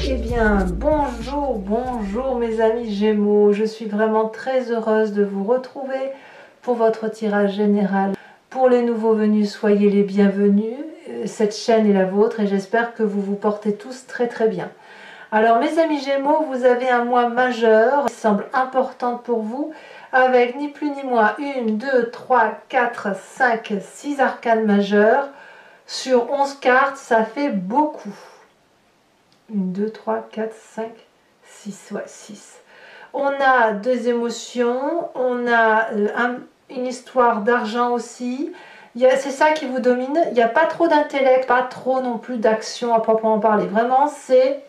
Eh bien, bonjour mes amis Gémeaux, je suis vraiment très heureuse de vous retrouver pour votre tirage général. Pour les nouveaux venus, soyez les bienvenus, cette chaîne est la vôtre et j'espère que vous vous portez tous très bien. Alors mes amis Gémeaux, vous avez un mois majeur qui semble important pour vous, avec ni plus ni moins 1, 2, 3, 4, 5, 6 arcanes majeures. Sur 11 cartes, ça fait beaucoup. 1, 2, 3, 4, 5, 6, ouais, 6. On a deux émotions, on a une histoire d'argent aussi. C'est ça qui vous domine. Il n'y a pas trop d'intellect, pas trop non plus d'action à proprement parler. Vraiment, c'est...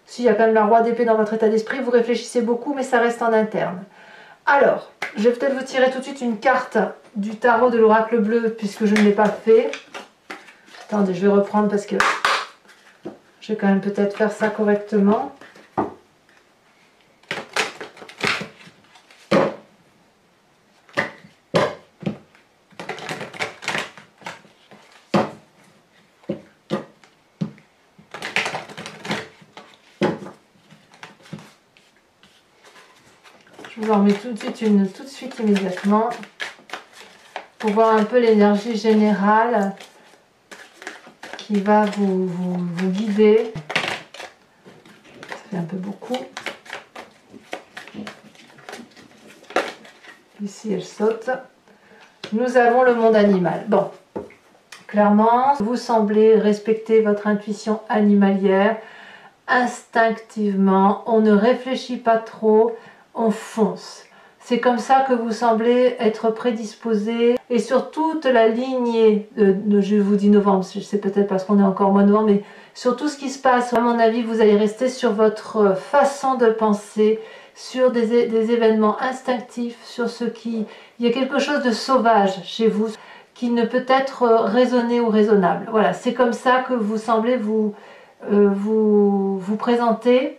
S'il y a quand même la roi d'épée dans votre état d'esprit, vous réfléchissez beaucoup, mais ça reste en interne. Alors, je vais peut-être vous tirer tout de suite une carte du tarot de l'oracle bleu, puisque je ne l'ai pas fait. Attendez, je vais reprendre parce que je vais quand même peut-être faire ça correctement. Je vous en remets tout de suite immédiatement pour voir un peu l'énergie générale qui va vous guider. Ça fait un peu beaucoup. Ici, elle saute. Nous avons le monde animal. Bon, clairement, vous semblez respecter votre intuition animalière. Instinctivement, on ne réfléchit pas trop, on fonce. C'est comme ça que vous semblez être prédisposé. Et sur toute la lignée je vous dis novembre, c'est peut-être parce qu'on est encore au mois de novembre, mais sur tout ce qui se passe, à mon avis, vous allez rester sur votre façon de penser, sur des événements instinctifs, sur ce qui... Il y a quelque chose de sauvage chez vous qui ne peut être raisonné ou raisonnable. Voilà, c'est comme ça que vous semblez vous présenter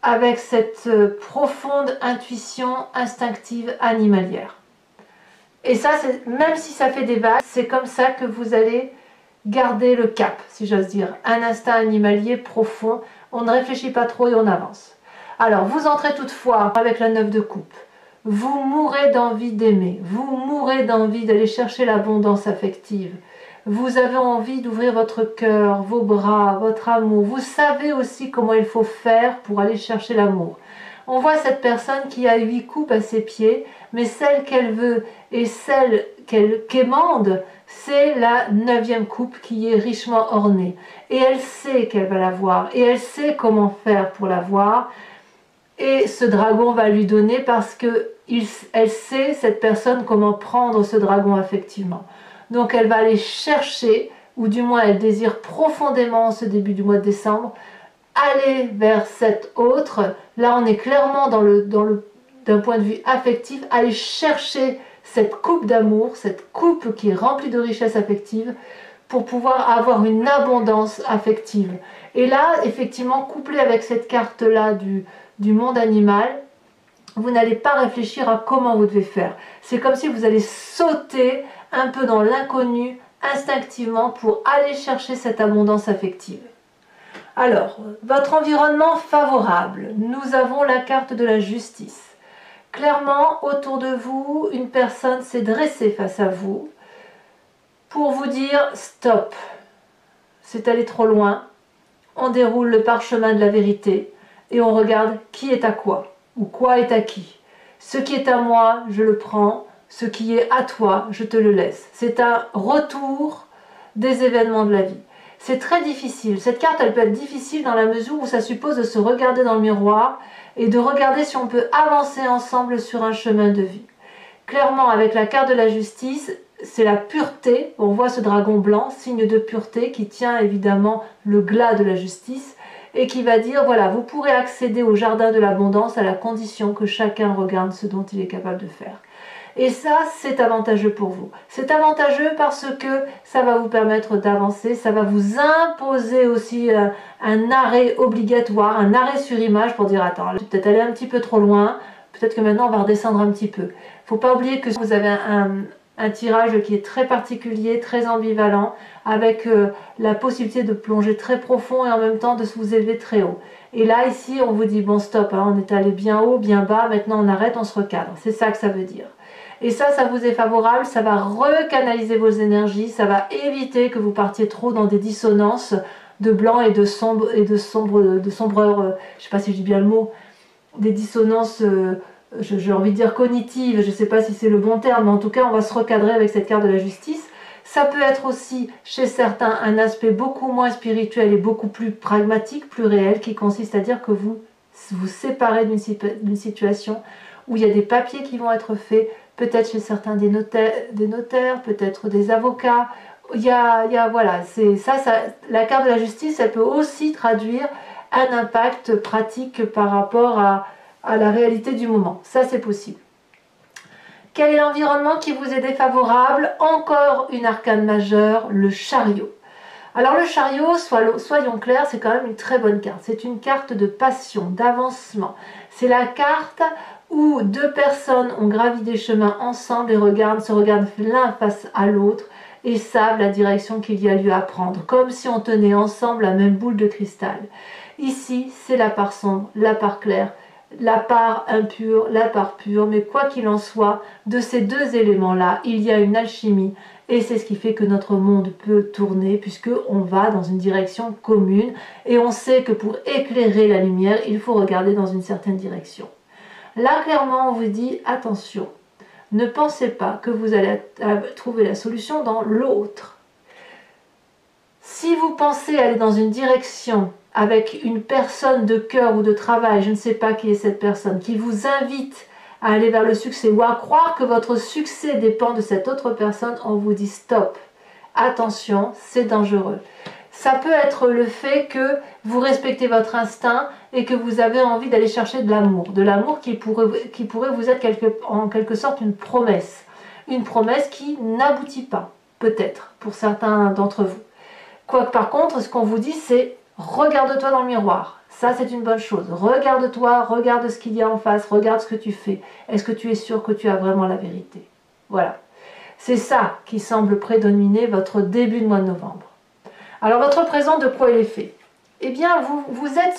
avec cette profonde intuition instinctive animalière. Et ça, même si ça fait des vagues, c'est comme ça que vous allez garder le cap, si j'ose dire. Un instinct animalier profond, on ne réfléchit pas trop et on avance. Alors, vous entrez toutefois avec la 9 de coupe. Vous mourrez d'envie d'aimer, vous mourrez d'envie d'aller chercher l'abondance affective. Vous avez envie d'ouvrir votre cœur, vos bras, votre amour. Vous savez aussi comment il faut faire pour aller chercher l'amour. On voit cette personne qui a 8 coupes à ses pieds, mais celle qu'elle veut et celle qu'elle quémande, c'est la 9e coupe qui est richement ornée. Et elle sait qu'elle va l'avoir, et elle sait comment faire pour l'avoir. Et ce dragon va lui donner parce qu'elle sait, cette personne, comment prendre ce dragon affectivement. Donc elle va aller chercher, ou du moins elle désire profondément en ce début du mois de décembre, aller vers cette autre. Là on est clairement d'un point de vue affectif, aller chercher cette coupe d'amour, cette coupe qui est remplie de richesse affective, pour pouvoir avoir une abondance affective. Et là, effectivement, couplé avec cette carte-là du monde animal, vous n'allez pas réfléchir à comment vous devez faire. C'est comme si vous allez sauter un peu dans l'inconnu instinctivement pour aller chercher cette abondance affective. Alors, votre environnement favorable. Nous avons la carte de la justice. Clairement, autour de vous, une personne s'est dressée face à vous pour vous dire stop. C'est allé trop loin. On déroule le parchemin de la vérité et on regarde qui est à quoi ou quoi est à qui. Ce qui est à moi, je le prends. Ce qui est à toi, je te le laisse. C'est un retour des événements de la vie. C'est très difficile. Cette carte, elle peut être difficile dans la mesure où ça suppose de se regarder dans le miroir et de regarder si on peut avancer ensemble sur un chemin de vie. Clairement, avec la carte de la justice, c'est la pureté. On voit ce dragon blanc, signe de pureté, qui tient évidemment le glas de la justice et qui va dire, voilà, vous pourrez accéder au jardin de l'abondance à la condition que chacun regarde ce dont il est capable de faire. Et ça, c'est avantageux pour vous. C'est avantageux parce que ça va vous permettre d'avancer, ça va vous imposer aussi un arrêt obligatoire, un arrêt sur image pour dire, attends, peut-être aller un petit peu trop loin, peut-être que maintenant on va redescendre un petit peu. Il ne faut pas oublier que vous avez un tirage qui est très particulier, très ambivalent, avec la possibilité de plonger très profond et en même temps de vous élever très haut. Et là, ici, on vous dit, bon stop, hein, on est allé bien haut, bien bas, maintenant on arrête, on se recadre. C'est ça que ça veut dire. Et ça vous est favorable, ça va recanaliser vos énergies, ça va éviter que vous partiez trop dans des dissonances de blanc et de sombre, sombreur, je sais pas si je dis bien le mot, des dissonances, j'ai envie de dire cognitives, je ne sais pas si c'est le bon terme, mais en tout cas, on va se recadrer avec cette carte de la justice. Ça peut être aussi, chez certains, un aspect beaucoup moins spirituel et beaucoup plus pragmatique, plus réel, qui consiste à dire que vous vous séparez d'une situation où il y a des papiers qui vont être faits, peut-être chez certains des notaires, peut-être des avocats. Voilà, la carte de la justice, elle peut aussi traduire un impact pratique par rapport à la réalité du moment. Ça, c'est possible. Quel est l'environnement qui vous est défavorable? Encore une arcane majeure, le chariot. Alors le chariot, soyons clairs, c'est quand même une très bonne carte. C'est une carte de passion, d'avancement. C'est la carte où deux personnes ont gravi des chemins ensemble et se regardent l'un face à l'autre et savent la direction qu'il y a lieu à prendre, comme si on tenait ensemble la même boule de cristal. Ici, c'est la part sombre, la part claire, la part impure, la part pure, mais quoi qu'il en soit, de ces deux éléments-là, il y a une alchimie, et c'est ce qui fait que notre monde peut tourner, puisqu'on va dans une direction commune, et on sait que pour éclairer la lumière, il faut regarder dans une certaine direction. Là, clairement, on vous dit, attention, ne pensez pas que vous allez trouver la solution dans l'autre. Si vous pensez aller dans une direction avec une personne de cœur ou de travail, je ne sais pas qui est cette personne, qui vous invite à aller vers le succès ou à croire que votre succès dépend de cette autre personne, on vous dit stop, attention, c'est dangereux. Ça peut être le fait que vous respectez votre instinct et que vous avez envie d'aller chercher de l'amour qui pourrait vous être en quelque sorte une promesse qui n'aboutit pas, peut-être, pour certains d'entre vous. Quoique par contre, ce qu'on vous dit, c'est regarde-toi dans le miroir. Ça, c'est une bonne chose. Regarde-toi, regarde ce qu'il y a en face, regarde ce que tu fais. Est-ce que tu es sûr que tu as vraiment la vérité? Voilà. C'est ça qui semble prédominer votre début de mois de novembre. Alors, votre présent, de quoi il est fait? Eh bien, vous êtes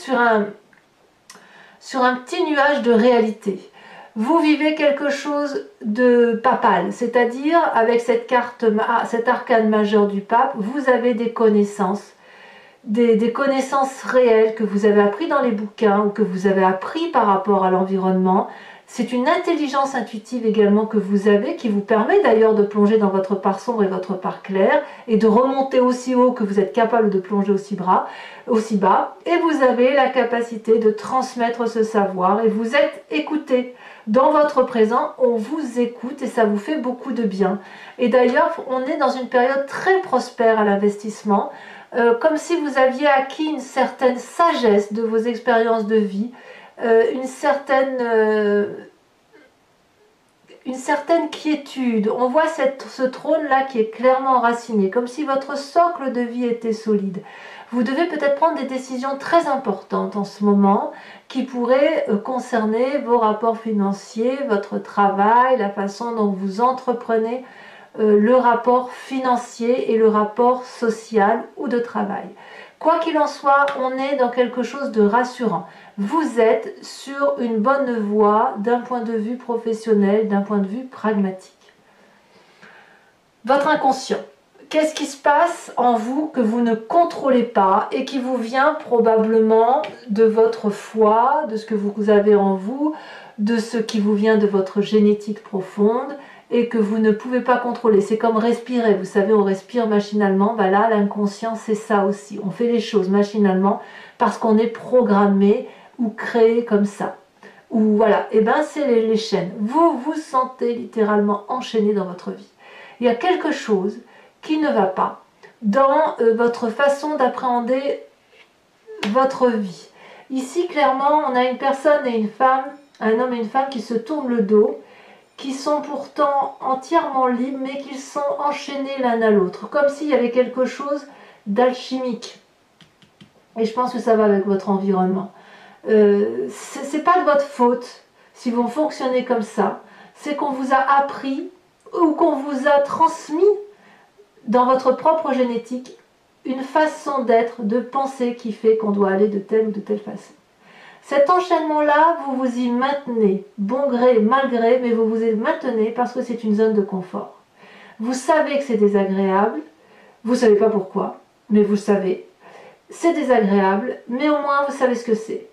sur un petit nuage de réalité. Vous vivez quelque chose de papal, c'est-à-dire avec cette arcane majeure du pape, vous avez des connaissances, des connaissances réelles que vous avez appris dans les bouquins ou que vous avez appris par rapport à l'environnement. C'est une intelligence intuitive également que vous avez, qui vous permet d'ailleurs de plonger dans votre part sombre et votre part claire, et de remonter aussi haut que vous êtes capable de plonger aussi bas. Et vous avez la capacité de transmettre ce savoir, et vous êtes écouté. Dans votre présent, on vous écoute et ça vous fait beaucoup de bien. Et d'ailleurs, on est dans une période très prospère à l'investissement, comme si vous aviez acquis une certaine sagesse de vos expériences de vie, une certaine quiétude. On voit ce trône-là qui est clairement enraciné, comme si votre socle de vie était solide. Vous devez peut-être prendre des décisions très importantes en ce moment qui pourraient concerner vos rapports financiers, votre travail, la façon dont vous entreprenez le rapport financier et le rapport social ou de travail. Quoi qu'il en soit, on est dans quelque chose de rassurant. Vous êtes sur une bonne voie d'un point de vue professionnel, d'un point de vue pragmatique. Votre inconscient. Qu'est-ce qui se passe en vous que vous ne contrôlez pas et qui vous vient probablement de votre foi, de ce que vous avez en vous, de ce qui vous vient de votre génétique profonde et que vous ne pouvez pas contrôler. C'est comme respirer. Vous savez, on respire machinalement. Ben là, l'inconscient, c'est ça aussi. On fait les choses machinalement parce qu'on est programmé ou créé comme ça. Ou voilà, et ben c'est les chaînes. Vous vous sentez littéralement enchaîné dans votre vie. Il y a quelque chose qui ne va pas dans votre façon d'appréhender votre vie. Ici, clairement, on a une personne et une femme, un homme et une femme qui se tournent le dos, qui sont pourtant entièrement libres, mais qui sont enchaînés l'un à l'autre, comme s'il y avait quelque chose d'alchimique. Et je pense que ça va avec votre environnement. C'est pas de votre faute si vous fonctionnez comme ça. C'est qu'on vous a appris ou qu'on vous a transmis dans votre propre génétique une façon d'être, de penser qui fait qu'on doit aller de telle ou de telle façon. Cet enchaînement-là, vous vous y maintenez, bon gré, mal gré, mais vous vous y maintenez parce que c'est une zone de confort. Vous savez que c'est désagréable, vous ne savez pas pourquoi, mais vous le savez. C'est désagréable, mais au moins vous savez ce que c'est.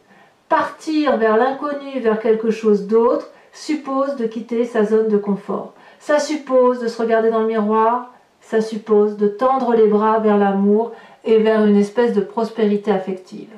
Partir vers l'inconnu, vers quelque chose d'autre, suppose de quitter sa zone de confort. Ça suppose de se regarder dans le miroir, ça suppose de tendre les bras vers l'amour et vers une espèce de prospérité affective.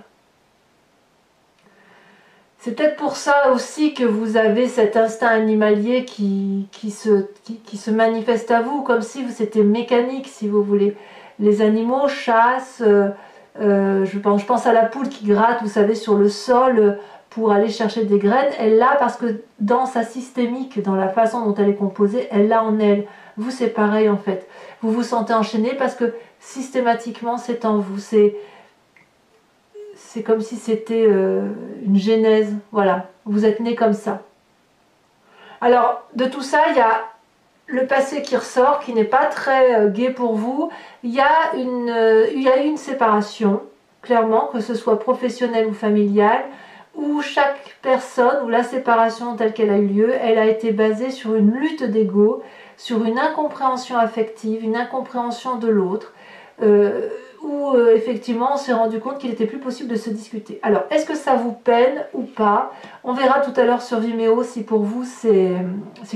C'est peut-être pour ça aussi que vous avez cet instinct animalier qui se manifeste à vous, comme si c'était mécanique, si vous voulez. Les animaux chassent, je pense à la poule qui gratte, vous savez, sur le sol pour aller chercher des graines. Elle l'a parce que dans sa systémique, dans la façon dont elle est composée, elle l'a en elle. Vous, c'est pareil en fait. Vous vous sentez enchaîné parce que systématiquement, c'est en vous. C'est comme si c'était une genèse, voilà, vous êtes né comme ça. Alors, de tout ça, il y a le passé qui ressort, qui n'est pas très gai pour vous. Il y a une séparation, clairement, que ce soit professionnelle ou familiale, où chaque personne, où la séparation telle qu'elle a eu lieu, elle a été basée sur une lutte d'ego, sur une incompréhension affective, une incompréhension de l'autre, où effectivement on s'est rendu compte qu'il n'était plus possible de se discuter. Alors, est-ce que ça vous peine ou pas? On verra tout à l'heure sur Vimeo si pour vous c'est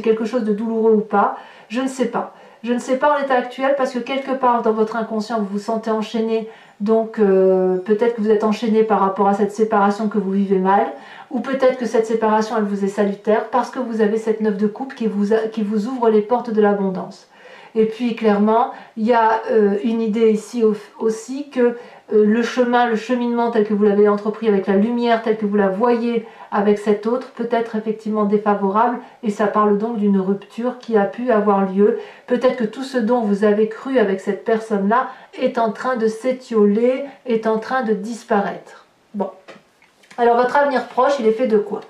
quelque chose de douloureux ou pas. Je ne sais pas. Je ne sais pas en l'état actuel parce que quelque part dans votre inconscient vous vous sentez enchaîné, donc peut-être que vous êtes enchaîné par rapport à cette séparation que vous vivez mal, ou peut-être que cette séparation elle vous est salutaire parce que vous avez cette 9 de coupe qui vous ouvre les portes de l'abondance. Et puis clairement, il y a une idée ici aussi que le cheminement tel que vous l'avez entrepris avec la lumière, tel que vous la voyez avec cet autre, peut être effectivement défavorable, et ça parle donc d'une rupture qui a pu avoir lieu. Peut-être que tout ce dont vous avez cru avec cette personne-là est en train de s'étioler, est en train de disparaître. Bon. Alors votre avenir proche, il est fait de quoi ?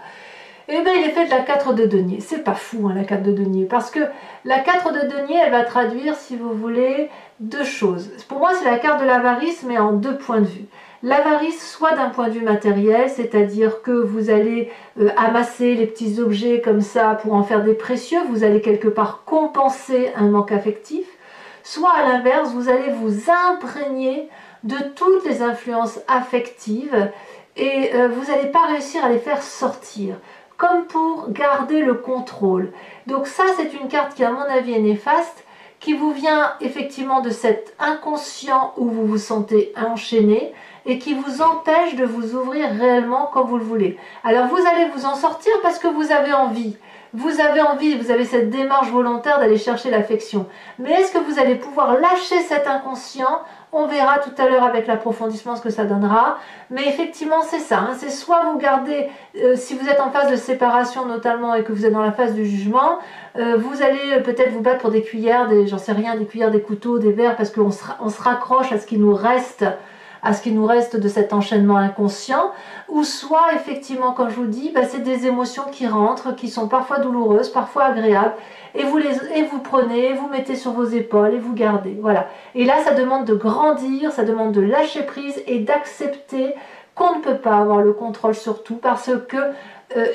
Eh bien, il est fait de la 4 de denier. C'est pas fou, hein, la 4 de denier, parce que la 4 de denier, elle va traduire, si vous voulez, deux choses. Pour moi, c'est la carte de l'avarice, mais en deux points de vue. L'avarice, soit d'un point de vue matériel, c'est-à-dire que vous allez amasser les petits objets comme ça pour en faire des précieux, vous allez quelque part compenser un manque affectif, soit à l'inverse, vous allez vous imprégner de toutes les influences affectives et vous n'allez pas réussir à les faire sortir, comme pour garder le contrôle. Donc ça, c'est une carte qui, à mon avis, est néfaste, qui vous vient effectivement de cet inconscient où vous vous sentez enchaîné et qui vous empêche de vous ouvrir réellement comme vous le voulez. Alors vous allez vous en sortir parce que vous avez envie. Vous avez envie, vous avez cette démarche volontaire d'aller chercher l'affection. Mais est-ce que vous allez pouvoir lâcher cet inconscient? On verra tout à l'heure avec l'approfondissement ce que ça donnera. Mais effectivement, c'est ça. Hein. C'est soit vous gardez, si vous êtes en phase de séparation notamment et que vous êtes dans la phase du jugement, vous allez peut-être vous battre pour des cuillères, j'en sais rien, des cuillères, des couteaux, des verres, parce qu'on se raccroche à ce qui nous reste, de cet enchaînement inconscient, ou soit effectivement, comme je vous dis, c'est des émotions qui rentrent, qui sont parfois douloureuses, parfois agréables, et vous prenez, vous mettez sur vos épaules et vous gardez. Voilà. Et là, ça demande de grandir, ça demande de lâcher prise et d'accepter qu'on ne peut pas avoir le contrôle sur tout parce que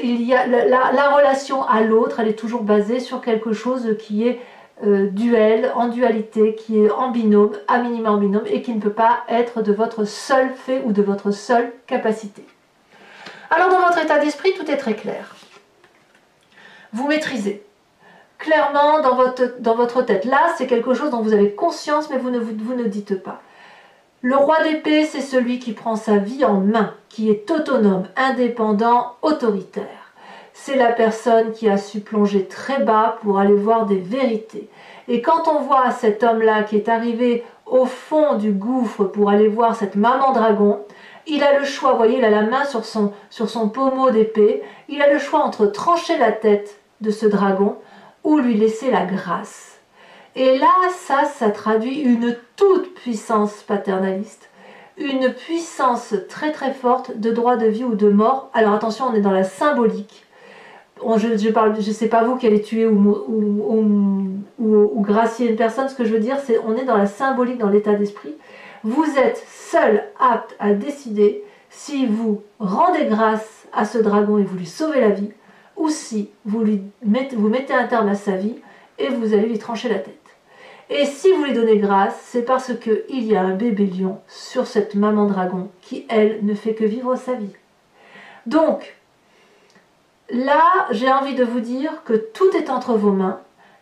il y a la relation à l'autre, elle est toujours basée sur quelque chose qui est duel, en dualité, qui est en binôme, à minima en binôme, et qui ne peut pas être de votre seul fait ou de votre seule capacité. Alors dans votre état d'esprit, tout est très clair. Vous maîtrisez. Clairement, dans votre tête, là, c'est quelque chose dont vous avez conscience, mais vous ne dites pas. Le roi d'épée, c'est celui qui prend sa vie en main, qui est autonome, indépendant, autoritaire. C'est la personne qui a su plonger très bas pour aller voir des vérités. Et quand on voit cet homme-là qui est arrivé au fond du gouffre pour aller voir cette maman dragon, il a le choix, vous voyez, il a la main sur son pommeau d'épée, il a le choix entre trancher la tête de ce dragon ou lui laisser la grâce. Et là, ça traduit une toute puissance paternaliste, une puissance très très forte de droit de vie ou de mort. Alors attention, on est dans la symbolique. je sais pas vous qui allez tuer ou gracier une personne, ce que je veux dire, c'est on est dans la symbolique, dans l'état d'esprit. Vous êtes seul apte à décider si vous rendez grâce à ce dragon et vous lui sauvez la vie, ou si vous mettez un terme à sa vie et vous allez lui trancher la tête. Et si vous lui donnez grâce, c'est parce qu'il y a un bébé lion sur cette maman dragon qui, elle, ne fait que vivre sa vie. Donc, là, j'ai envie de vous dire que tout est entre vos mains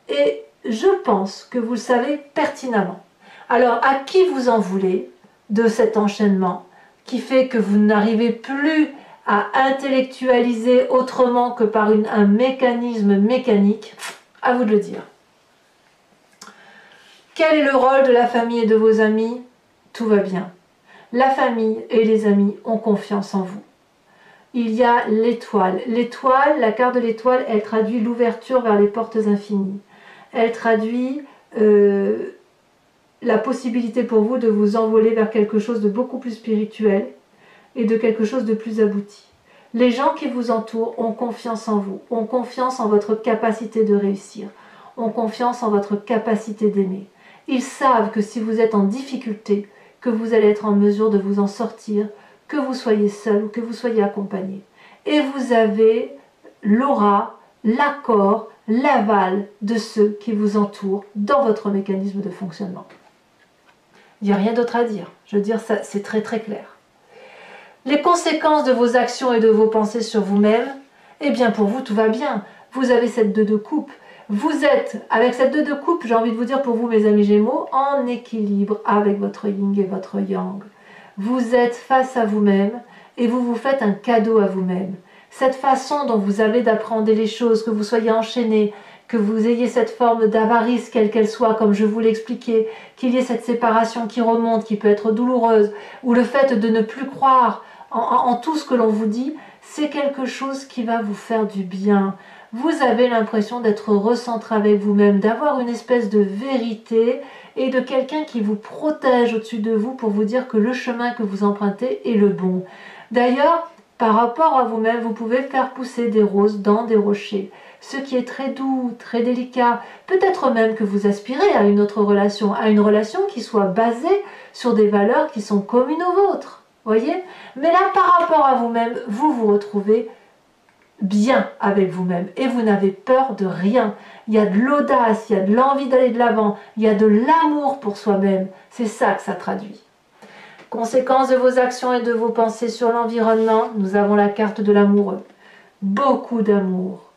et je pense que vous le savez pertinemment. Alors, à qui vous en voulez de cet enchaînement qui fait que vous n'arrivez plus à intellectualiser autrement que par un mécanisme mécanique? À vous de le dire. Quel est le rôle de la famille et de vos amis? Tout va bien. La famille et les amis ont confiance en vous. Il y a l'étoile. L'étoile, la carte de l'étoile, elle traduit l'ouverture vers les portes infinies. Elle traduit la possibilité pour vous de vous envoler vers quelque chose de beaucoup plus spirituel et de quelque chose de plus abouti. Les gens qui vous entourent ont confiance en vous, ont confiance en votre capacité de réussir, ont confiance en votre capacité d'aimer. Ils savent que si vous êtes en difficulté, que vous allez être en mesure de vous en sortir, que vous soyez seul ou que vous soyez accompagné. Et vous avez l'aura, l'accord, l'aval de ceux qui vous entourent dans votre mécanisme de fonctionnement. Il n'y a rien d'autre à dire. Je veux dire, ça, c'est très très clair. Les conséquences de vos actions et de vos pensées sur vous-même, eh bien pour vous tout va bien. Vous avez cette 2 de coupe. Vous êtes, avec cette 2 de coupe, j'ai envie de vous dire pour vous mes amis Gémeaux, en équilibre avec votre yin et votre yang. Vous êtes face à vous-même et vous vous faites un cadeau à vous-même. Cette façon dont vous avez d'appréhender les choses, que vous soyez enchaîné, que vous ayez cette forme d'avarice, quelle qu'elle soit, comme je vous l'ai expliqué, qu'il y ait cette séparation qui remonte, qui peut être douloureuse, ou le fait de ne plus croire en tout ce que l'on vous dit, c'est quelque chose qui va vous faire du bien. Vous avez l'impression d'être recentré avec vous-même, d'avoir une espèce de vérité et de quelqu'un qui vous protège au-dessus de vous pour vous dire que le chemin que vous empruntez est le bon. D'ailleurs, par rapport à vous-même, vous pouvez faire pousser des roses dans des rochers, ce qui est très doux, très délicat. Peut-être même que vous aspirez à une autre relation, à une relation qui soit basée sur des valeurs qui sont communes aux vôtres. Voyez? Mais là, par rapport à vous-même, vous vous retrouvez bien avec vous-même et vous n'avez peur de rien. Il y a de l'audace, il y a de l'envie d'aller de l'avant, il y a de l'amour pour soi-même. C'est ça que ça traduit. Conséquence de vos actions et de vos pensées sur l'environnement, nous avons la carte de l'amoureux. Beaucoup d'amour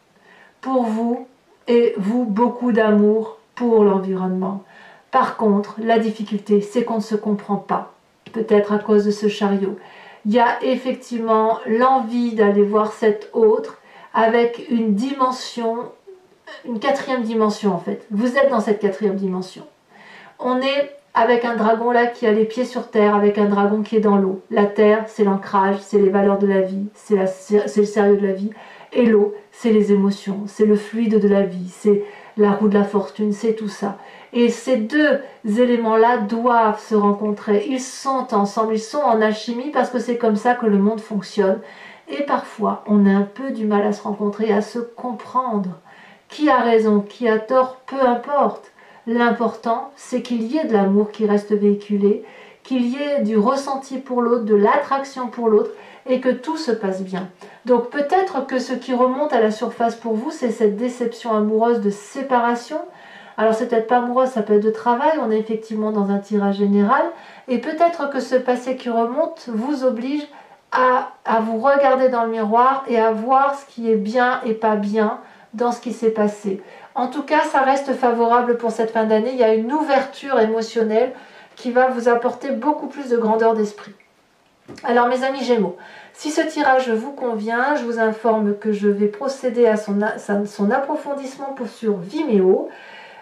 pour vous et vous, beaucoup d'amour pour l'environnement. Par contre, la difficulté, c'est qu'on ne se comprend pas. Peut-être à cause de ce chariot. Il y a effectivement l'envie d'aller voir cet autre avec une dimension, une 4e dimension en fait. Vous êtes dans cette 4e dimension. On est avec un dragon là qui a les pieds sur terre, avec un dragon qui est dans l'eau. La terre, c'est l'ancrage, c'est les valeurs de la vie, c'est le sérieux de la vie. Et l'eau, c'est les émotions, c'est le fluide de la vie, c'est la roue de la fortune, c'est tout ça. Et ces 2 éléments-là doivent se rencontrer. Ils sont ensemble, ils sont en alchimie parce que c'est comme ça que le monde fonctionne. Et parfois, on a un peu du mal à se rencontrer, à se comprendre. Qui a raison, qui a tort, peu importe. L'important, c'est qu'il y ait de l'amour qui reste véhiculé, qu'il y ait du ressenti pour l'autre, de l'attraction pour l'autre, et que tout se passe bien. Donc peut-être que ce qui remonte à la surface pour vous, c'est cette déception amoureuse de séparation. Alors c'est peut-être pas amoureuse, ça peut être de travail, on est effectivement dans un tirage général, et peut-être que ce passé qui remonte vous oblige à vous regarder dans le miroir et à voir ce qui est bien et pas bien dans ce qui s'est passé. En tout cas, ça reste favorable pour cette fin d'année, il y a une ouverture émotionnelle qui va vous apporter beaucoup plus de grandeur d'esprit. Alors mes amis Gémeaux, si ce tirage vous convient, je vous informe que je vais procéder à son approfondissement sur Vimeo.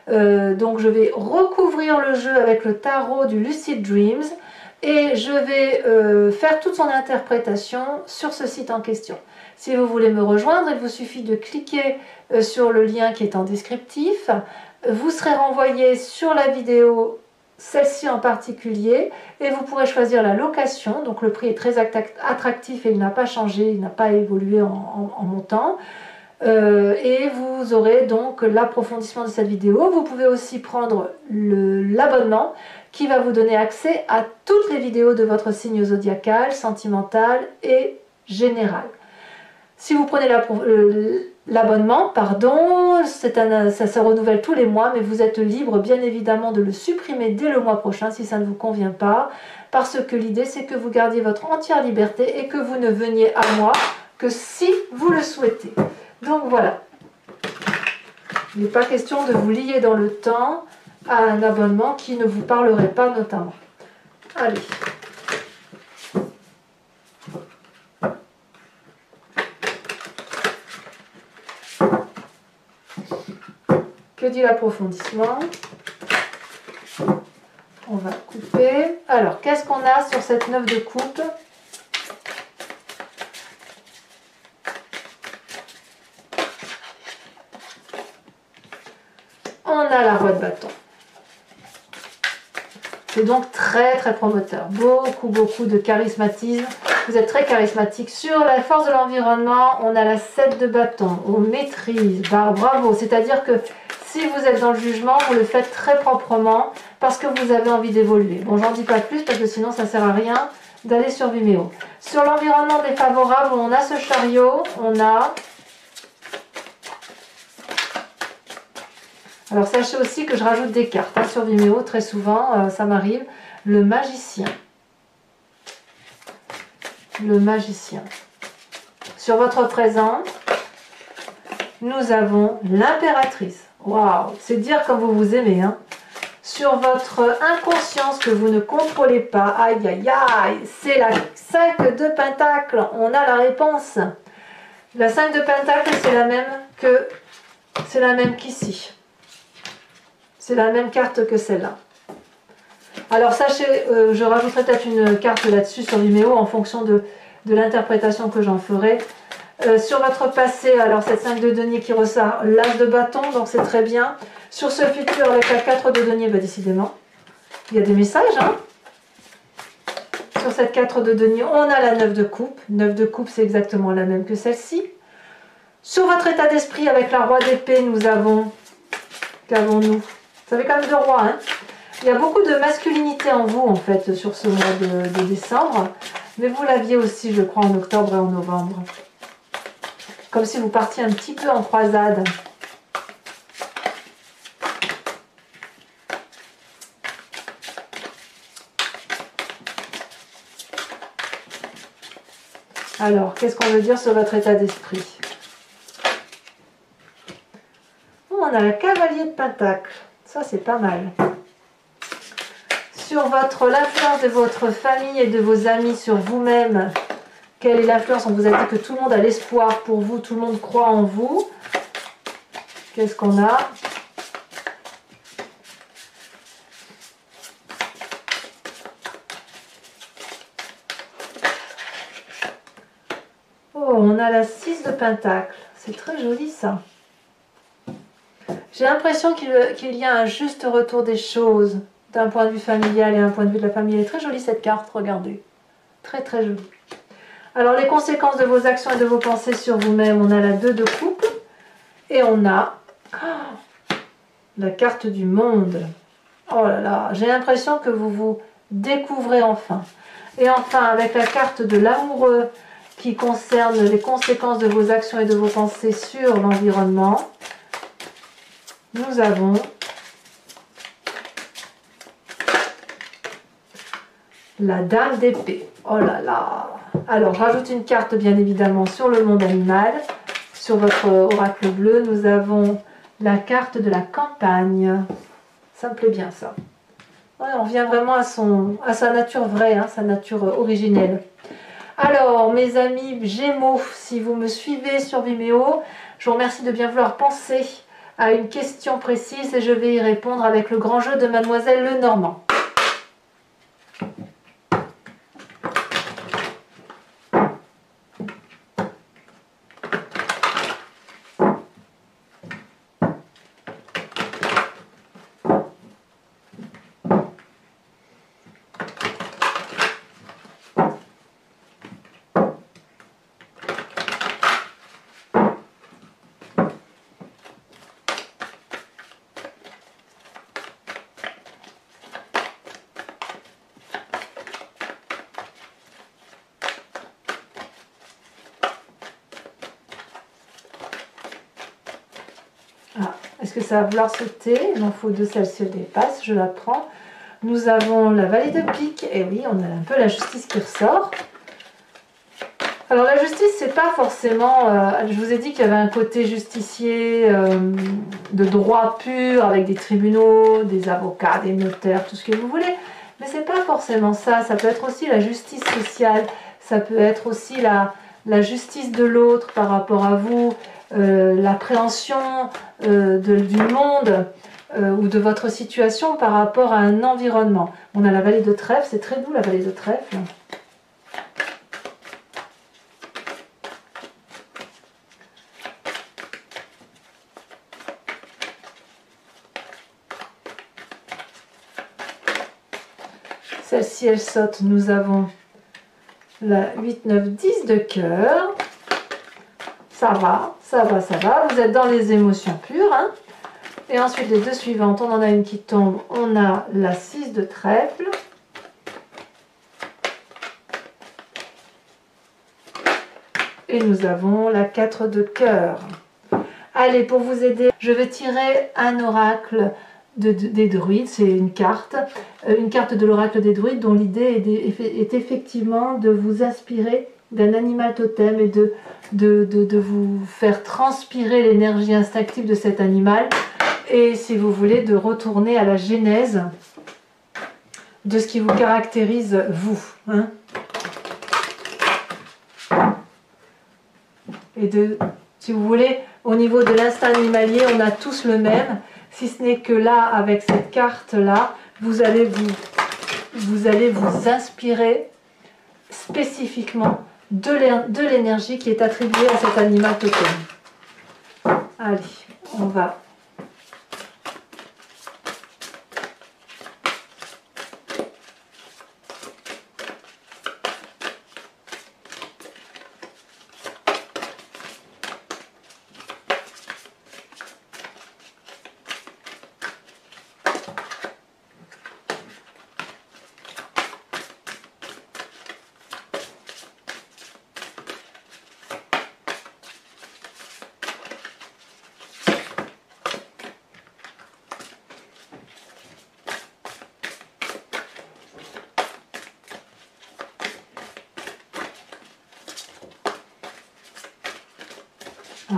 Donc je vais recouvrir le jeu avec le tarot du Lucid Dreams et je vais faire toute son interprétation sur ce site en question. Si vous voulez me rejoindre, il vous suffit de cliquer sur le lien qui est en descriptif. Vous serez renvoyé sur la vidéo, celle-ci en particulier, et vous pourrez choisir la location. Donc le prix est très attractif et il n'a pas changé, il n'a pas évolué en montant. Et vous aurez donc l'approfondissement de cette vidéo. Vous pouvez aussi prendre l'abonnement qui va vous donner accès à toutes les vidéos de votre signe zodiacal, sentimental et général. Si vous prenez l'abonnement, ça se renouvelle tous les mois, mais vous êtes libre bien évidemment de le supprimer dès le mois prochain si ça ne vous convient pas, parce que l'idée c'est que vous gardiez votre entière liberté et que vous ne veniez à moi que si vous le souhaitez. Donc voilà, il n'est pas question de vous lier dans le temps à un abonnement qui ne vous parlerait pas notamment. Allez. Que dit l'approfondissement? On va couper. Alors, qu'est-ce qu'on a sur cette 9 de coupe? On a la roi de bâton. C'est donc très promoteur. Beaucoup de charismatisme. Vous êtes très charismatique. Sur la force de l'environnement, on a la 7 de bâton. On maîtrise. Bah, bravo. C'est-à-dire que si vous êtes dans le jugement, vous le faites très proprement parce que vous avez envie d'évoluer. Bon, j'en dis pas plus parce que sinon ça sert à rien d'aller sur Vimeo. Sur l'environnement défavorable, on a ce chariot. On a... Alors sachez aussi que je rajoute des cartes hein, sur Vimeo, très souvent, ça m'arrive. Le magicien. Le magicien. Sur votre présent, nous avons l'impératrice. Waouh, c'est dire comme vous vous aimez. Hein. Sur votre inconscience que vous ne contrôlez pas, aïe aïe aïe, c'est la 5 de Pentacle. On a la réponse. La 5 de Pentacle, c'est la même qu'ici. C'est la même carte que celle-là. Alors sachez, je rajouterai peut-être une carte là-dessus sur Vimeo en fonction de l'interprétation que j'en ferai. Sur votre passé, alors cette 5 de denier qui ressort l'as de bâton, donc c'est très bien. Sur ce futur avec la 4 de denier, bah, décidément, il y a des messages. Hein. Sur cette 4 de denier, on a la 9 de coupe. 9 de coupe, c'est exactement la même que celle-ci. Sur votre état d'esprit avec la roi d'épée, nous avons... Qu'avons-nous? Vous avez quand même 2 rois. Hein. Il y a beaucoup de masculinité en vous, en fait, sur ce mois de décembre. Mais vous l'aviez aussi, je crois, en octobre et en novembre. Comme si vous partiez un petit peu en croisade. Alors, qu'est-ce qu'on veut dire sur votre état d'esprit? On a le cavalier de Pentacle. Ça, c'est pas mal. Sur l'influence de votre famille et de vos amis sur vous-même, quelle est l'influence? On vous a dit que tout le monde a l'espoir pour vous, tout le monde croit en vous. Qu'est-ce qu'on a? Oh, on a la 6 de Pentacle. C'est très joli ça. J'ai l'impression qu'il y a un juste retour des choses d'un point de vue familial et un point de vue de la famille. Elle est très jolie cette carte, regardez. Très jolie. Alors les conséquences de vos actions et de vos pensées sur vous-même, on a la 2 de coupe et on a la carte du monde. Oh là là, j'ai l'impression que vous vous découvrez enfin. Et enfin, avec la carte de l'amoureux qui concerne les conséquences de vos actions et de vos pensées sur l'environnement, nous avons la dame d'épée. Oh là là. Alors, je rajoute une carte, bien évidemment, sur le monde animal. Sur votre oracle bleu, nous avons la carte de la campagne. Ça me plaît bien, ça. Ouais, on revient vraiment à sa nature vraie, hein, sa nature originelle. Alors, mes amis Gémeaux, si vous me suivez sur Vimeo, je vous remercie de bien vouloir penser à une question précise et je vais y répondre avec le grand jeu de Mademoiselle Lenormand. Est-ce que ça va vouloir sauter? Il m'en faut deux, celle-ci elle dépasse, je la prends. Nous avons la vallée de pique, et oui, on a un peu la justice qui ressort. Alors la justice, c'est pas forcément... je vous ai dit qu'il y avait un côté justicier de droit pur, avec des tribunaux, des avocats, des notaires, tout ce que vous voulez. Mais c'est pas forcément ça, ça peut être aussi la justice sociale, ça peut être aussi la justice de l'autre par rapport à vous, l'appréhension du monde ou de votre situation par rapport à un environnement. On a la vallée de trèfle, c'est très doux la vallée de trèfle. Celle-ci, elle saute. Nous avons la 8, 9, 10 de cœur. Ça va, ça va, ça va. Vous êtes dans les émotions pures. Hein. Et ensuite, les deux suivantes, on en a une qui tombe. On a la 6 de trèfle. Et nous avons la 4 de cœur. Allez, pour vous aider, je vais tirer un oracle des druides, c'est une carte de l'oracle des druides dont l'idée est effectivement de vous inspirer d'un animal totem et de vous faire transpirer l'énergie instinctive de cet animal et si vous voulez de retourner à la genèse de ce qui vous caractérise vous. Hein. Et si vous voulez, au niveau de l'instinct animalier, on a tous le même. Si ce n'est que là, avec cette carte-là, vous allez vous inspirer spécifiquement de l'énergie qui est attribuée à cet animal totem. Allez, on va...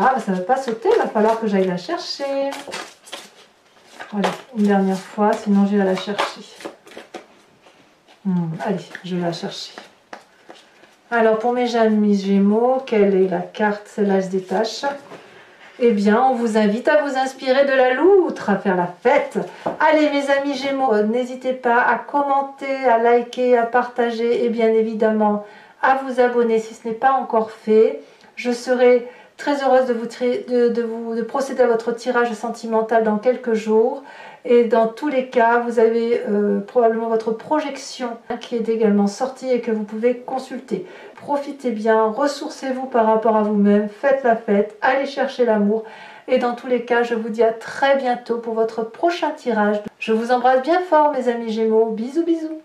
Ah, ça ne va pas sauter, il va falloir que j'aille la chercher. Voilà, une dernière fois, sinon je vais la chercher. Allez, je vais la chercher. Alors, pour mes amis Gémeaux, quelle est la carte? Celle-là se détache. Eh bien, on vous invite à vous inspirer de la loutre, à faire la fête. Allez, mes amis Gémeaux, n'hésitez pas à commenter, à liker, à partager et bien évidemment à vous abonner si ce n'est pas encore fait. Je serai très heureuse de procéder à votre tirage sentimental dans quelques jours. Et dans tous les cas, vous avez probablement votre projection qui est également sortie et que vous pouvez consulter. Profitez bien, ressourcez-vous par rapport à vous-même, faites la fête, allez chercher l'amour. Et dans tous les cas, je vous dis à très bientôt pour votre prochain tirage. Je vous embrasse bien fort mes amis Gémeaux. Bisous bisous.